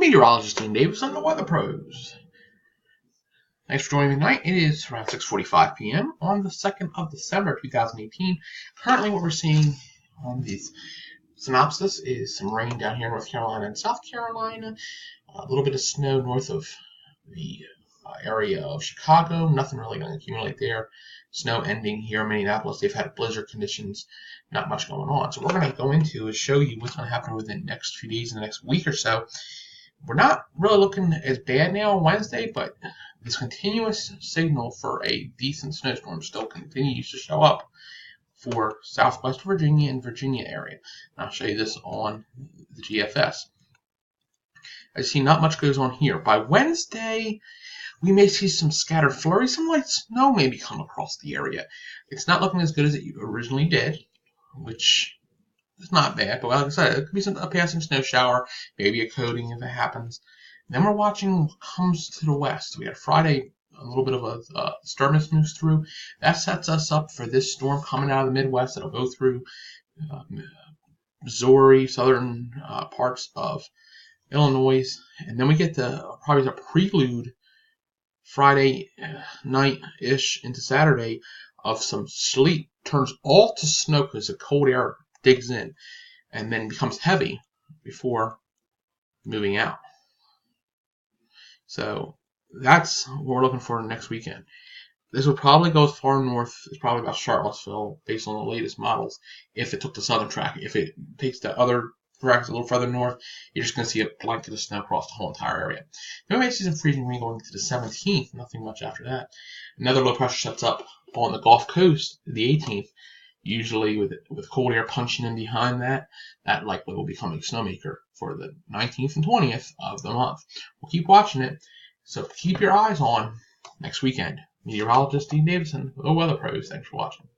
Meteorologist Dean Davis on the Weather Pros. Thanks for joining me tonight. It is around 6:45 p.m. on the 2nd of December 2018. Currently what we're seeing on this synopsis is some rain down here in North Carolina and South Carolina, a little bit of snow north of the area of Chicago. Nothing really going to accumulate there. Snow ending here in Minneapolis. They've had blizzard conditions, not much going on. So what we're going to go into is show you what's going to happen within the next few days, in the next week or so. We're not really looking as bad now on Wednesday, but this continuous signal for a decent snowstorm still continues to show up for Southwest Virginia and Virginia area. And I'll show you this on the GFS. I see not much goes on here. By Wednesday, we may see some scattered flurries. Some light snow may be come across the area. It's not looking as good as it originally did, which is not bad. But like I said, it could be a passing snow shower, maybe a coating if it happens. Then we're watching what comes to the west. We had Friday, a little bit of a disturbance moves through. That sets us up for this storm coming out of the Midwest. It'll go through Missouri, southern parts of Illinois. And then we get probably the prelude Friday night-ish into Saturday of some sleet. Turns all to snow because the cold air digs in and then becomes heavy before moving out. So that's what we're looking for next weekend. This would probably go as far north as probably about Charlottesville based on the latest models if it took the southern track. If it takes the other tracks a little further north, you're just going to see a blanket of snow across the whole entire area. Then we may see some freezing rain going to the 17th, nothing much after that. Another low pressure sets up on the Gulf Coast the 18th. Usually with cold air punching in behind that likely will become a snowmaker for the 19th and 20th of the month. We'll keep watching it, so keep your eyes on next weekend. Meteorologist Dean Davison, the Weather Pros. Thanks for watching.